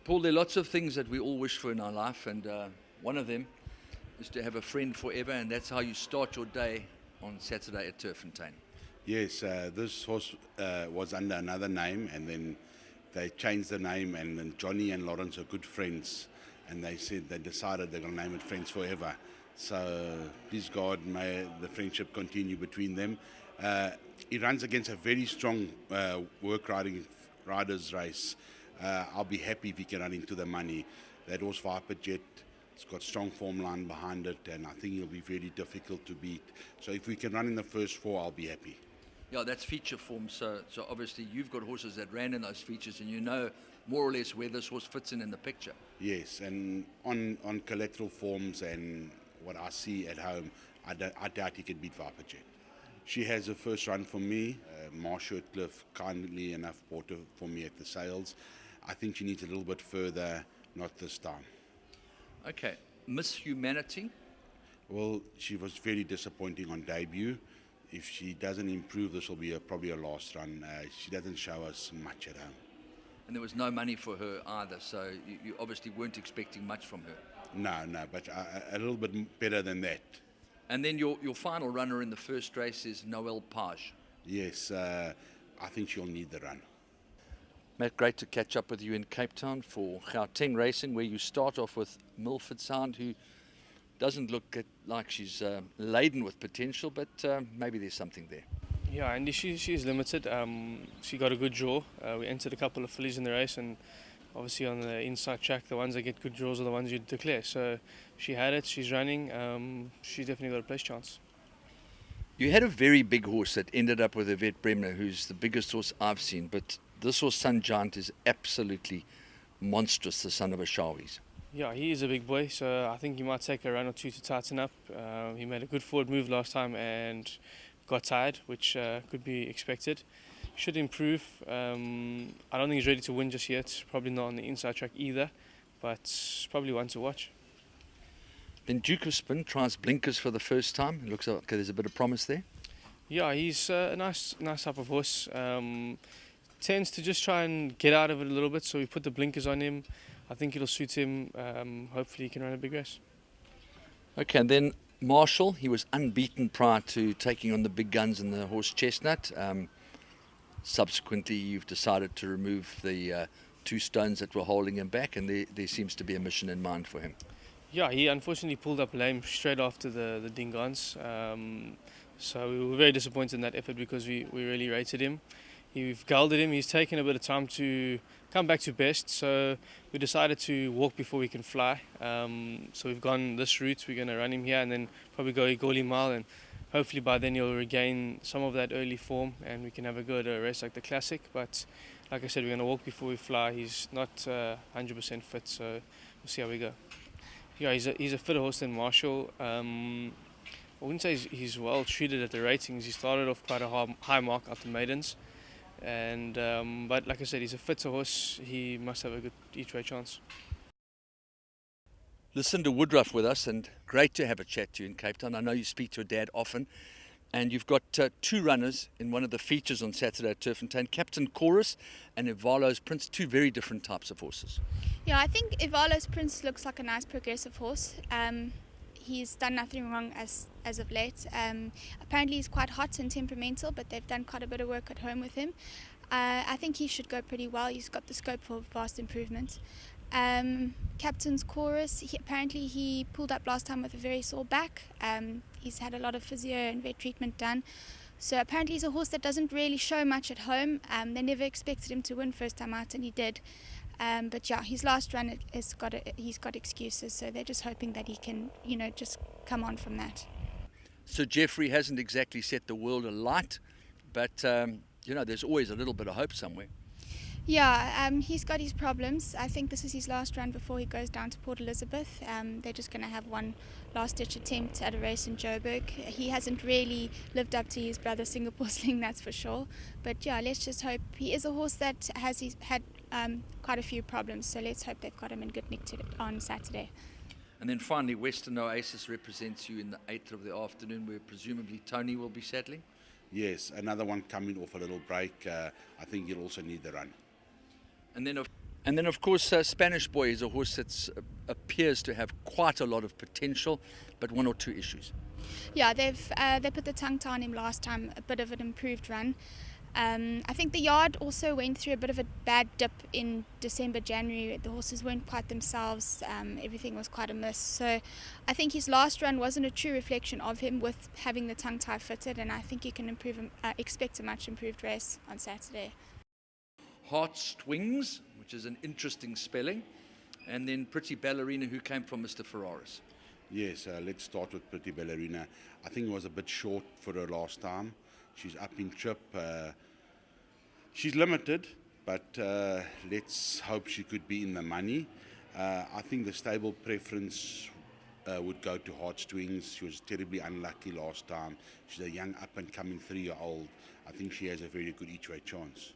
Paul, there are lots of things that we all wish for in our life, and one of them is to have a friend forever, and that's how you start your day on Saturday at TURFFONTEIN. Yes, this horse was under another name, and then they changed the name, and then Johnny and Lawrence are good friends, and they decided they're going to name it Friends Forever. So please God, may the friendship continue between them. He runs against a very strong riders race. I'll be happy if he can run into the money. That horse Viper Jet, it's got strong form line behind it, and I think he'll be very difficult to beat. So if we can run in the first four, I'll be happy. Yeah, that's feature form, so obviously you've got horses that ran in those features, and you know more or less where this horse fits in the picture. Yes, and on collateral forms and what I see at home, I doubt he can beat Viper Jet. She has a first run for me. Marsha Cliff kindly enough bought her for me at the sales. I think she needs a little bit further, not this time. Okay, Miss Humanity. Well, she was very disappointing on debut. If she doesn't improve, this will be probably a last run. She doesn't show us much at home. And there was no money for her either, so you obviously weren't expecting much from her. No, but a little bit better than that. And then your final runner in the first race is Noelle Page. Yes, I think she'll need the run. Matt, great to catch up with you in Cape Town for Gauteng Racing, where you start off with MILFORD SOUND, who doesn't look like she's laden with potential, but maybe there's something there. Yeah, and she's limited. She got a good draw. We entered a couple of fillies in the race, and obviously on the inside track, the ones that get good draws are the ones you declare. So she had it, she's running, she's definitely got a place chance. You had a very big horse that ended up with Yvette Bremner, who's the biggest horse I've seen, but this horse, Sun Giant, is absolutely monstrous, the son of a Shawi's. Yeah, he is a big boy, so I think he might take a run or two to tighten up. He made a good forward move last time and got tired, which could be expected. Should improve. I don't think he's ready to win just yet, probably not on the inside track either, but probably one to watch. Then Duke of Spin tries blinkers for the first time. It looks like there's a bit of promise there. Yeah, he's a nice type of horse. Tends to just try and get out of it a little bit, so we put the blinkers on him. I think it'll suit him. Hopefully he can run a big race. Okay, and then Marshall, he was unbeaten prior to taking on the big guns in the horse Chestnut. Subsequently, you've decided to remove the two stones that were holding him back, and there seems to be a mission in mind for him. Yeah, he unfortunately pulled up lame straight after the Dingans. So we were very disappointed in that effort because we really rated him. We've gelded him. He's taken a bit of time to come back to best, so we decided to walk before we can fly. So we've gone this route. We're going to run him here and then probably go Igoli Mile, and hopefully by then he'll regain some of that early form and we can have a good race like the Classic. But like I said, we're going to walk before we fly. He's not 100% fit, so we'll see how we go. Yeah, he's a fitter horse than Marshall. I wouldn't say he's well treated at the ratings. He started off quite a high mark at the maidens. And but like I said, he's a fitter horse. He must have a good each-way chance. Lucinda Woodruff with us, and great to have a chat to you in Cape Town. I know you speak to your dad often, and you've got two runners in one of the features on Saturday at TURFFONTEIN, Captain Chorus and IVALO'S Prince, two very different types of horses. Yeah, I think IVALO'S Prince looks like a nice progressive horse. He's done nothing wrong as of late. Apparently he's quite hot and temperamental, but they've done quite a bit of work at home with him. I think he should go pretty well. He's got the scope for vast improvement. Captain's Chorus, apparently he pulled up last time with a very sore back. He's had a lot of physio and vet treatment done. So apparently he's a horse that doesn't really show much at home. They never expected him to win first time out, and he did. But yeah, his last run he's got excuses, so they're just hoping that he can, just come on from that. So GEOFFREY hasn't exactly set the world alight, but there's always a little bit of hope somewhere. Yeah, he's got his problems. I think this is his last run before he goes down to Port Elizabeth. They're just going to have one last-ditch attempt at a race in Joburg. He hasn't really lived up to his brother Singapore Sling, that's for sure. But yeah, let's just hope. He is a horse that has had quite a few problems, so let's hope they've got him in good nick on Saturday. And then finally, Western OASIS represents you in the 8th of the afternoon, where presumably Tony will be saddling? Yes, another one coming off a little break. I think he'll also need the run. And then And then, of course, Spanish Boy is a horse that appears to have quite a lot of potential, but one or two issues. Yeah, they put the tongue tie on him last time, a bit of an improved run. I think the yard also went through a bit of a bad dip in December, January. The horses weren't quite themselves. Everything was quite a miss. So I think his last run wasn't a true reflection of him with having the tongue tie fitted, and I think you can expect a much improved race on Saturday. HEART STWINGS, which is an interesting spelling, and then Pretty Ballerina, who came from Mr. Ferraris. Yes, let's start with Pretty Ballerina. I think it was a bit short for her last time. She's up in trip. She's limited, but let's hope she could be in the money. I think the stable preference would go to HEART STWINGS. She was terribly unlucky last time. She's a young up-and-coming 3-year-old. I think she has a very good each-way chance.